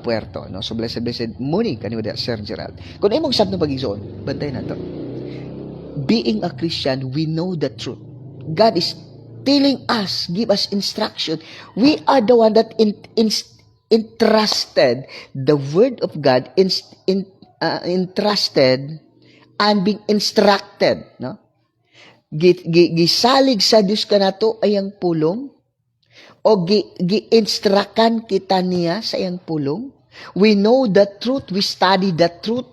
Puerto, no? So blessed morning kanimo da Sir Gerald. Kung imong sabno pag-igsoon, bantay na to. Being a Christian, we know the truth. God is telling us, give us instruction. We are the one that entrusted the word of God, entrusted and being instructed, no? Gisalig sa Dios kanato ayang pulong o gi-instructan kita niya sa iyang pulong. We know the truth, we study the truth.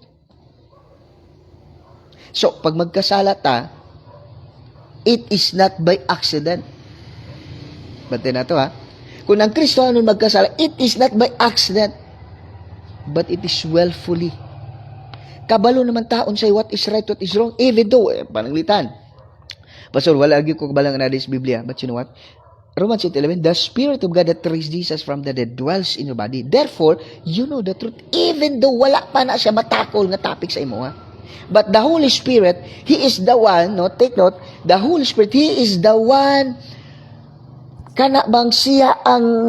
So, pag magkasala ta, it is not by accident. Bante na to ha. Kung ang Kristiyano magkasala, it is not by accident, but it is willfully. Kabalo naman taon say what is right, what is wrong, even though, pananglitan. Pastor, wala lagi ko kabalang na sa Biblia, but you know what? Romans 8:11, the Spirit of God that raised Jesus from the dead dwells in your body. Therefore, you know the truth, even though wala pa na siya matakol nga topic sa imo ha. But the Holy Spirit, He is the one, no, take note, the Holy Spirit, He is the one, kana bang siya ang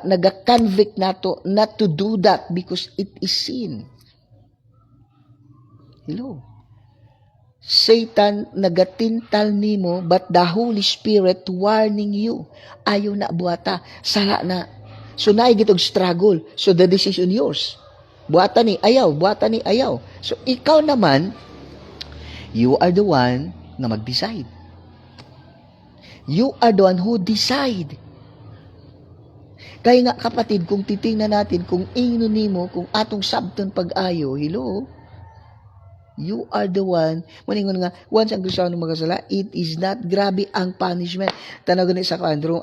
naga-convict nato not to do that because it is sin. Hello. Satan nagatintal nimo, but the Holy Spirit warning you. Ayaw na buhata, sala na. So naay gitog struggle. So the decision yours. Buhata ni ayaw, buhata ni ayaw. So ikaw naman, you are the one na mag-decide. You are the one who decide. Kaya nga kapatid, kung titingnan natin, kung ingno nimo, kung atong sabton pag-ayo, hello, you are the one, maningon nga, once ang Kristiyano magkasala, it is not, grabe ang punishment. Tanaw ganit sa kandrong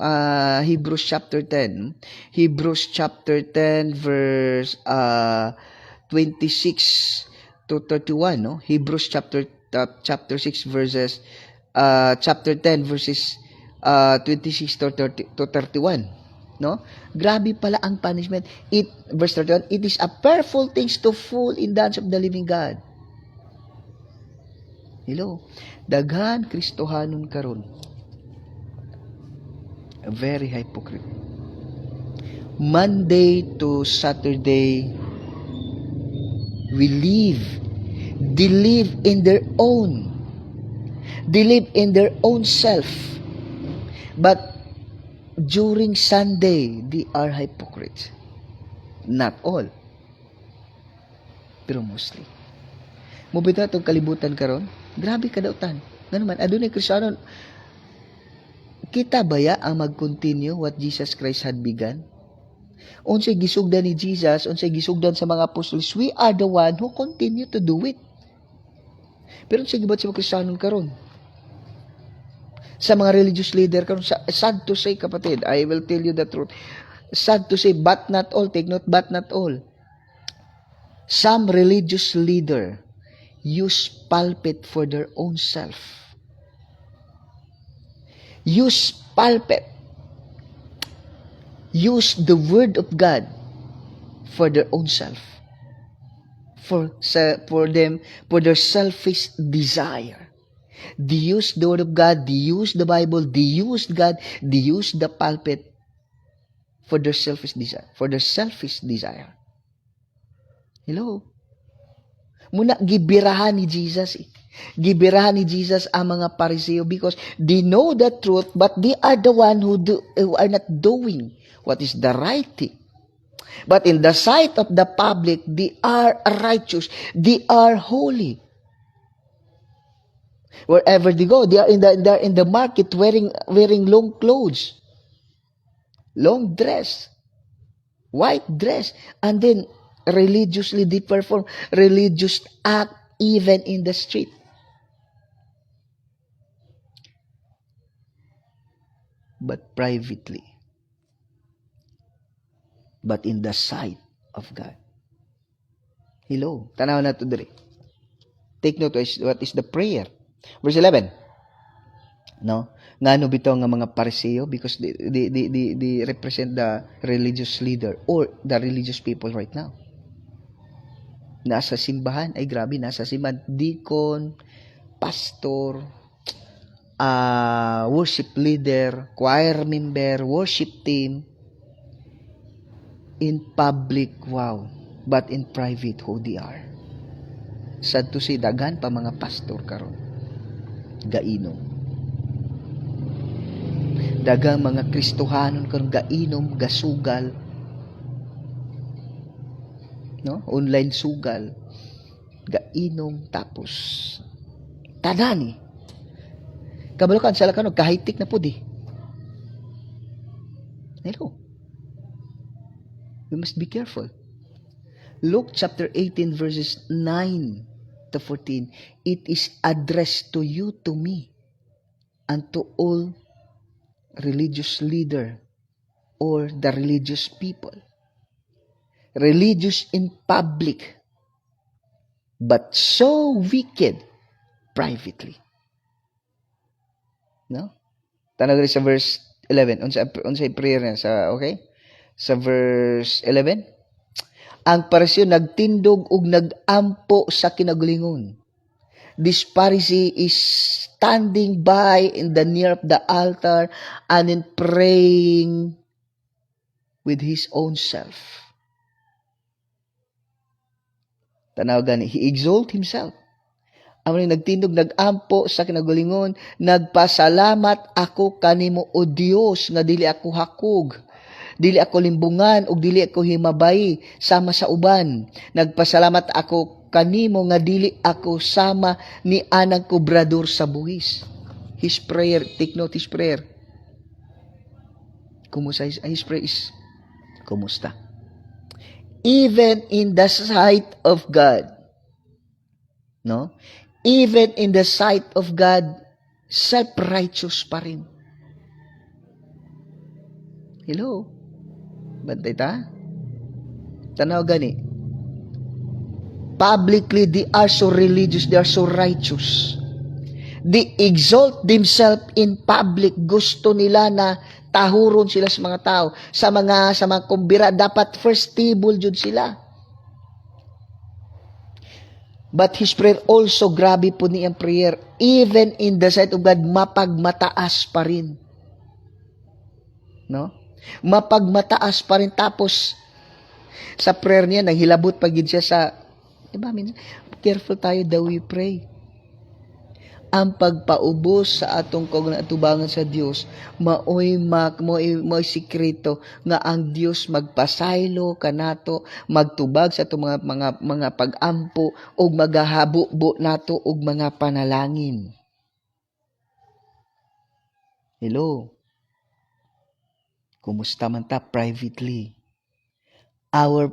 Hebrews chapter 10. Hebrews chapter 10 verse 26 to 31, no? Hebrews chapter 6 verses chapter 10 verses 26 to 31, no? Grabe pala ang punishment. Verse 31, it is a fearful thing to fall in the hands of the living God. Hello. Daghan Kristohanon karon. Very hypocrite. Monday to Saturday, they live in their own. They live in their own self. But during Sunday, they are hypocrites. Not all. Pero mostly. Mubita itong kalibutan karon. Grabe kadautan. Nga naman, adunay Kristiyano, kita baya ang mag-continue what Jesus Christ had begun? Unsay gisugdan ni Jesus, unsay gisugdan sa mga apostles, we are the one who continue to do it. Pero unsay gibat sa mga Kristiyano karon? Sa mga religious leader karon, sad to say kapatid, I will tell you the truth. Sad to say, but not all, take note, but not all. Some religious leader use pulpit for their own self. Use pulpit. Use the word of God for their own self. For their selfish desire. They use the word of God, they use the Bible, they use God, they use the pulpit for their selfish desire. Hello? Muna gibirahan ni Jesus. Gibirahan ni Jesus ang mga Pariseo because they know the truth but they are the one who are not doing what is the right thing. But in the sight of the public, they are righteous. They are holy. Wherever they go, they are in the market wearing long clothes, long dress, white dress, and then religiously they perform religious act even in the street. But privately. But in the sight of God. Hello. Tanaw na to dire. Take note what is the prayer. Verse 11. No? Ngano bitaw nga mga Pariseo because they represent the religious leader or the religious people right now. Nasa simbahan, ay grabe, nasa simbahan, deacon, pastor, worship leader, choir member, worship team. In public, wow. But in private, who they are. Sad to say, dagan pa mga pastor karon. Gainom. Dagang mga Kristohanon karon gainom, gasugal. No? Online sugal. Gainom, tapos tanani. Kabalo sala kanon, kahitik na po di. Hello. We must be careful. Luke chapter 18 verses 9 to 14. It is addressed to you, to me, and to all religious leader or the religious people. Religious in public, but so wicked privately. No? Tanong sa verse 11. Unsay prayer na sa, okay? Sa verse 11. Ang Pariseo nagtindog ug nagampo sa kinagulingon. This Pharisee is standing by in the near of the altar and in praying with his own self. Tanaw gani, he exalt himself. Amo nagtindog nagampo sa kinagulingon, nagpasalamat ako kanimo o Dios nga dili ako hakog. Dili ako limbungan ug dili ako himabay sama sa uban. Nagpasalamat ako kanimo nga dili ako sama ni anang kobrador sa buhis. His prayer, take note his prayer. Kumusta his prayer is, kumusta? Even in the sight of God. No? Even in the sight of God, self-righteous pa rin. Hello? Bantay ta? Tanaw gani. Publicly, they are so religious, they are so righteous. They exalt themselves in public. Gusto nila na tahuron sila sa mga tao. Sa mga kumbira, dapat first table jud sila. But his prayer also, grabe po niyang prayer, even in the sight of God, mapagmataas pa rin. No? Mapagmataas pa rin. Tapos, sa prayer niya, naghilabot pagid siya sa, diba, careful tayo daw we pray. Ang pagpaubos sa atong atubangan sa Dios, maoy sikreto nga ang Dios magpasaylo kanato, magtubag sa atong mga pagampo ug magahabubo nato og mga panalangin. Hello. Kumusta man ta privately? Our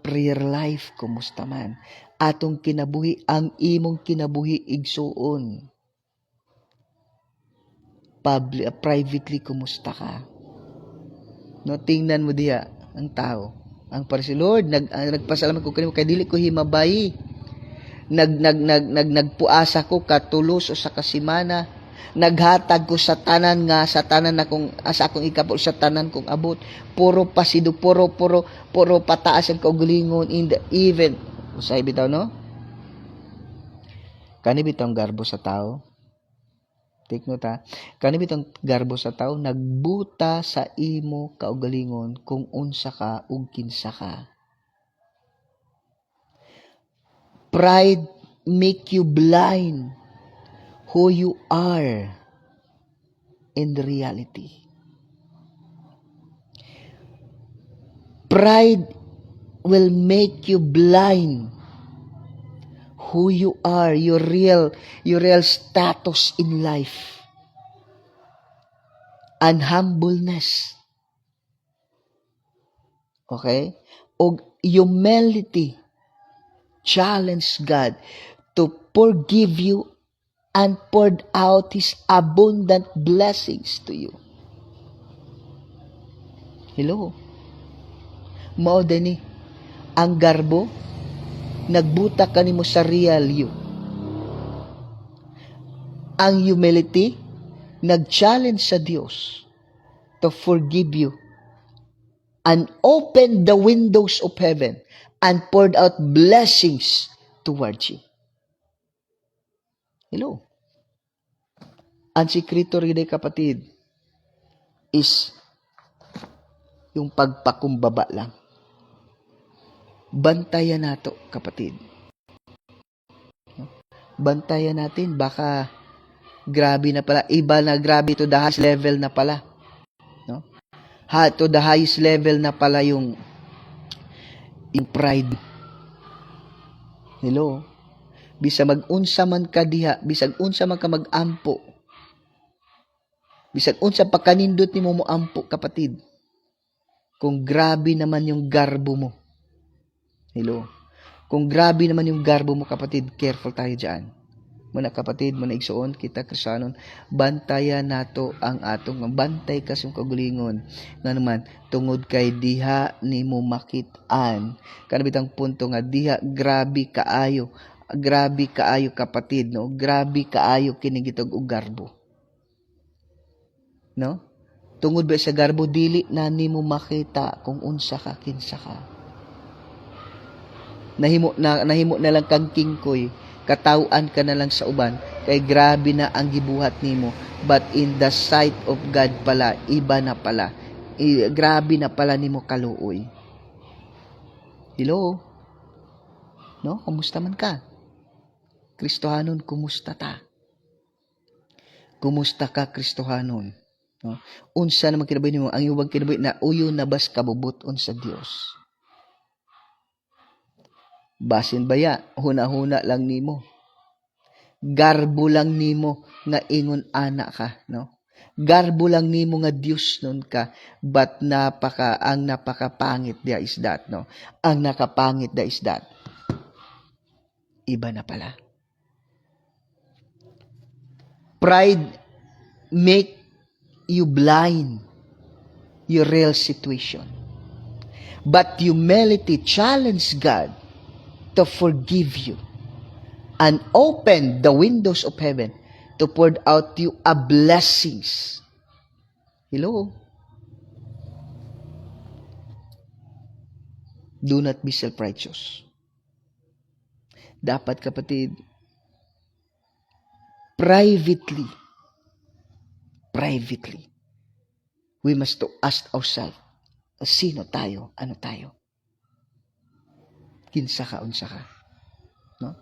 prayer life, kumusta man? Atong kinabuhi, ang imong kinabuhi igsuon. Privately, kumusta ka? No, tingnan mo diha ang tao. Ang Pariseo, Lord, nagpasalamat ko kanimo kay dili ko himabay. Nagpuasa ko katulos o sa kasimana. Naghatag ko sa tanan sa akong ikapol sa tanan kong abot. Puro pasido, puro pataas ang kaugalingon in the event. Usay bitaw, no? Kani bitaw ang garbo sa tao. Take note ha. Kani bitaw ang garbo sa tao, nagbuta sa imo kaugalingon kung unsa ka ug kinsa ka. Pride make you blind who you are in the reality. Pride will make you blind who you are, your real status in life. And humbleness. Okay? O humility challenge God to forgive you and poured out His abundant blessings to you. Hello? Mao din ang garbo, nagbuta kanimo sa real you. Ang humility, nag-challenge sa Dios to forgive you and open the windows of heaven and poured out blessings towards you. Hello? Ang sikreto rin kapatid is yung pagpakumbaba lang. Bantayan nato, kapatid. Bantayan natin, baka grabe na pala, iba na, grabe to the highest level na pala. No? To the highest level na pala yung pride. Hello? Bisag mag-unsa man ka diha, bisag unsa man ka mag-ampo, bisag unsa pa kanindot nimo mo ampo, kapatid. Kung grabe naman yung garbo mo. Hello? Kung grabe naman yung garbo mo, kapatid, careful tayo dyan. Muna, kapatid, muna igsoon, kita Kristiyanon, bantayan nato ang atong bantay kasong kagulingon. Nga naman, tungod kay diha nimo makitaan. Kanabitang punto nga, diha grabe kaayo, kapatid, no? Grabe kaayo kinigitog og garbo. No? Tungod ba sa garbo, dili na nimo makita kung unsa ka, kinsa ka. Nahimo na lang kang kingkoy, katawaan ka na lang sa uban, kay grabe na ang gibuhat nimo, but in the sight of God pala, iba na pala. Grabe na pala nimo kaluoy. Hello? No? Kumusta man ka? Kristohanon, kumusta ta? Kumusta ka, Kristohanon? No? Unsa naman kinabuhi nimo? Ang iyong kinabuhi na uyo na bas kabubuton sa Dios. Basin baya, huna-huna lang nimo. Garbo lang nimo nga ingon ana ka, no? Garbo lang nimo nga Dios nun ka, but ang napakapangit dia is that, no? Ang nakapangit da is that. Iba na pala. Pride make you blind your real situation. But humility challenge God to forgive you and open the windows of heaven to pour out you a blessings. Hello? Do not be self-righteous. Dapat, kapatid, privately, we must to ask ourselves, sino tayo? Ano tayo? Kinsa ka, unsa ka? No?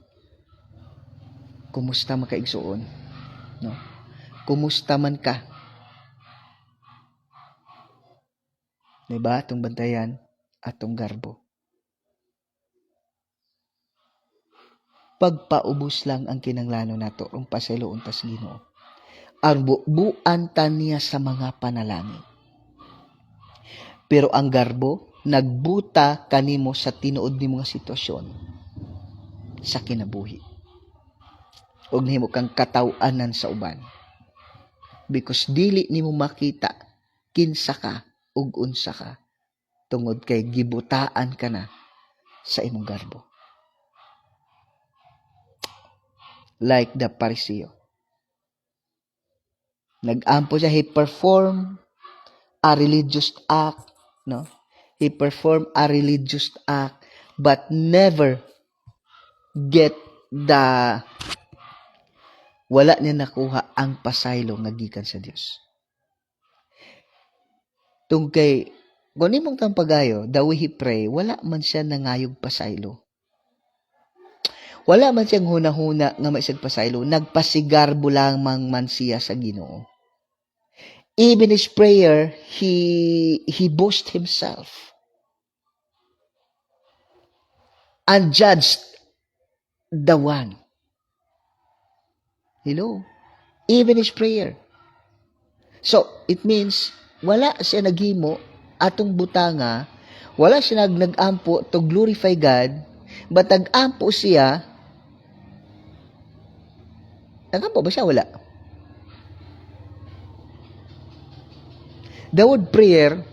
Kumusta man ka igsuon? No? Kumusta man ka? Diba? Atong bantayan, atong garbo. Pagpaubos lang ang kinanglano nato, ang pasiloon tas Ginoo. Ang buuan ta niya sa mga panalangin. Pero ang garbo, nagbuta kanimo sa tinuod ni mga sitwasyon sa kinabuhi. Og nahimo kang kataw-anan sa uban. Because dili nimo makita kinsa ka ug unsa ka tungod kay gibutaan ka na sa imong garbo. Like the Pariseo. Nag-ampo siya, he performed a religious act, no? He performed a religious act but never get wala niya nakuha ang pasaylo nga gikan sa Dios. Tungkay kung imong tang pagayo, the way he pray, wala man siya nangayog pasaylo. Wala man siyang huna-huna nga maisag pasaylo, nagpasigarbo lamang man siya sa Ginoo. Even his prayer, he boast himself and judged the one. Hello? Even his prayer. So, it means, wala siya naghimo atong butanga, wala siya nag-ampo to glorify God, but nag-ampo siya, nag-ampo ba siya? Wala. The word prayer,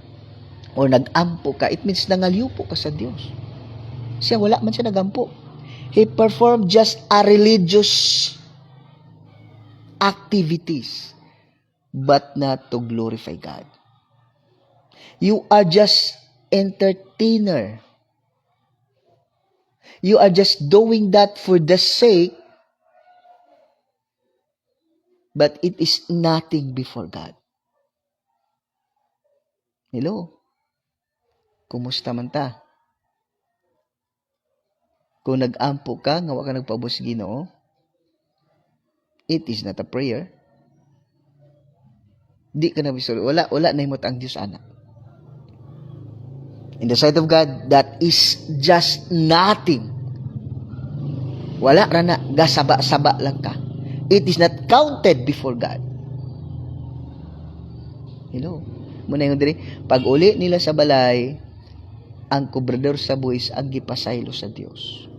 or nag-ampo ka, it means nangalyupo ka sa Diyos. Siya, wala man siya nag-ampo. He performed just a religious activities, but not to glorify God. You are just entertainer. You are just doing that for the sake, but it is nothing before God. Hello? Kumusta man ta? Kung nag-ampo ka, nga wa ka nagpaubos sa Ginoo, it is not a prayer. Di ka na bisol. Wala na himot ang Diyos anak. In the sight of God, that is just nothing. Wala ra na, gasaba-saba lang ka. It is not counted before God. Hello? Muna yung diri, pag uli nila sa balay, ang kubrador sa buwis ang gipasaylo sa Dios.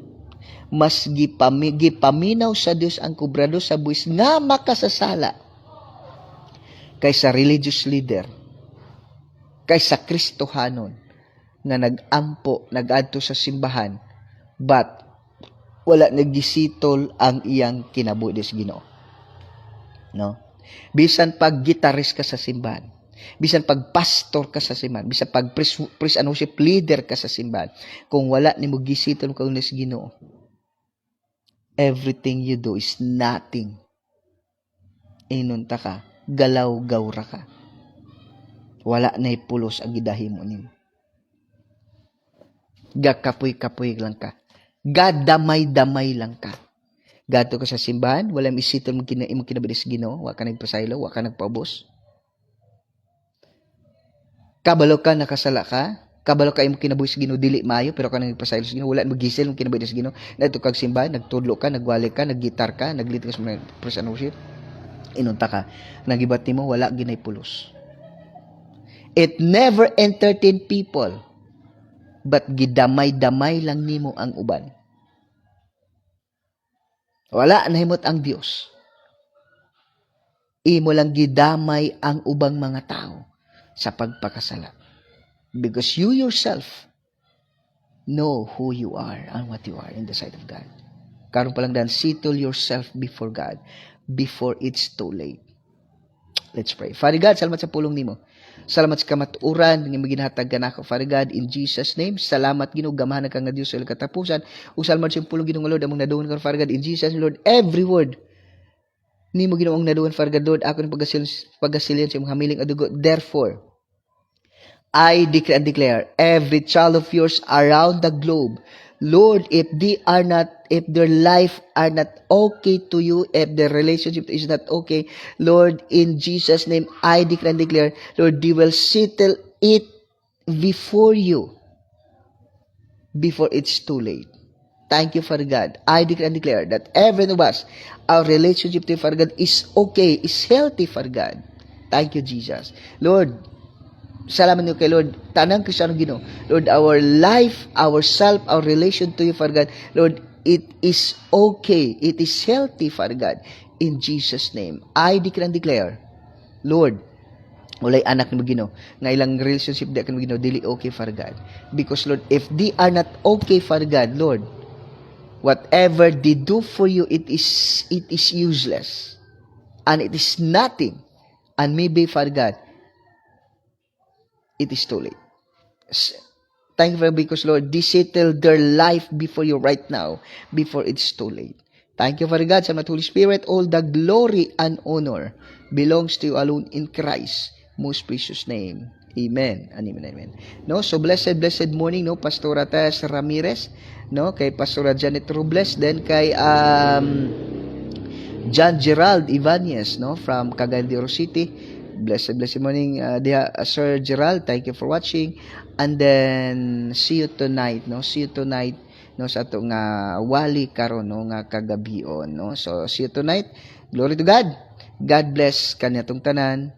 Mas gipaminaw sa Dios ang kubrador sa buwis nga makasasala kaysa religious leader, kaysa Kristohanon nga nag-ampo, nag-adto sa simbahan, but wala nagisitol ang iyang kinabuhi sa Ginoo. No? Bisan pag gitarist ka sa simbahan, bisan pag pastor ka sa simbahan, bisan pag priest and worship leader ka sa simbahan, kung wala nimo gisitol ka sa Ginoo, everything you do is nothing. Inunta ka, galaw-gawra ka. Wala na pulos ang gidahimo nimo. Gakapoy-kapoy lang ka. Gadamay-damay lang ka. Gato ka sa simbahan, wala isitol mo kinabidis Ginoo, wa ka nagpasaylo, wa ka nagpaubos. Kabalo ka, nakasala ka, kabalo ka imo kinabuhi sa Ginoo dili maayo, pero ka nagpasaylo sa Ginoo, wala mo gisil mo kinabidis Ginoo. Nadto kag simbahan, nagtudlo ka, nagwali ka, naggitar ka, naglitis mo na praise and worship. Inunta ka, nagibat nimo wala ginay pulos. It never entertain people, but gidamay-damay lang nimo ang uban. Wala nahimot ang Dios. Imo lang gidamay ang ubang mga tao sa pagpakasala. Because you yourself know who you are and what you are in the sight of God. Karon pa lang dan, settle yourself before God before it's too late. Let's pray. Father God, salamat sa pulong nimo. Salamat sa kamatuoran nga maginhatag kanako, Father God, in Jesus name. Salamat Ginoo, gamahan ka nga Dios sa katapusan. Ug salamat sa pulong Ginoo Lord among naduon ka, Father God, in Jesus Lord, every word nimo Ginoo ang naduon, Father God, Lord, ako ni pagasilyan sa imong hamiling adugo. Therefore, I decree and declare every child of yours around the globe, Lord, if their life are not okay to you, if their relationship is not okay, Lord, in Jesus' name, I decree and declare, Lord, they will settle it before you, before it's too late. Thank you, Father God. I decree and declare that every one of us, our relationship to Father God is okay, is healthy, Father God. Thank you, Jesus. Lord, salamat niyo kay Lord, tanang Kristiyano Ginoo. Lord, our life, ourself, our relation to you, Father God, Lord, it is okay. It is healthy, Father God. In Jesus' name, I decree and declare, Lord, walay anak ni Ginoo nga ilang relationship di kan Ginoo dili okay, Father God. Because Lord, if they are not okay, Father God, Lord, whatever they do for you, it is useless. And it is nothing. And maybe, Father God, it is too late. Thank you for because Lord, they settle their life before you right now, before it's too late. Thank you, Father God, sa Holy Spirit. All the glory and honor belongs to you alone in Christ, most precious name. Amen. Amen. Amen. No, so blessed morning, no, Pastora Tess Ramirez, no, kay Pastora Janet Robles, then kay John Gerald Ibanez, no, from Cagayan de Oro City. Blessed morning, Sir Gerald. Thank you for watching. And then, see you tonight, no? See you tonight, no? Sa ito nga wali karon, no? Nga kagabion, no? So, see you tonight. Glory to God. God bless kanyatong tanan.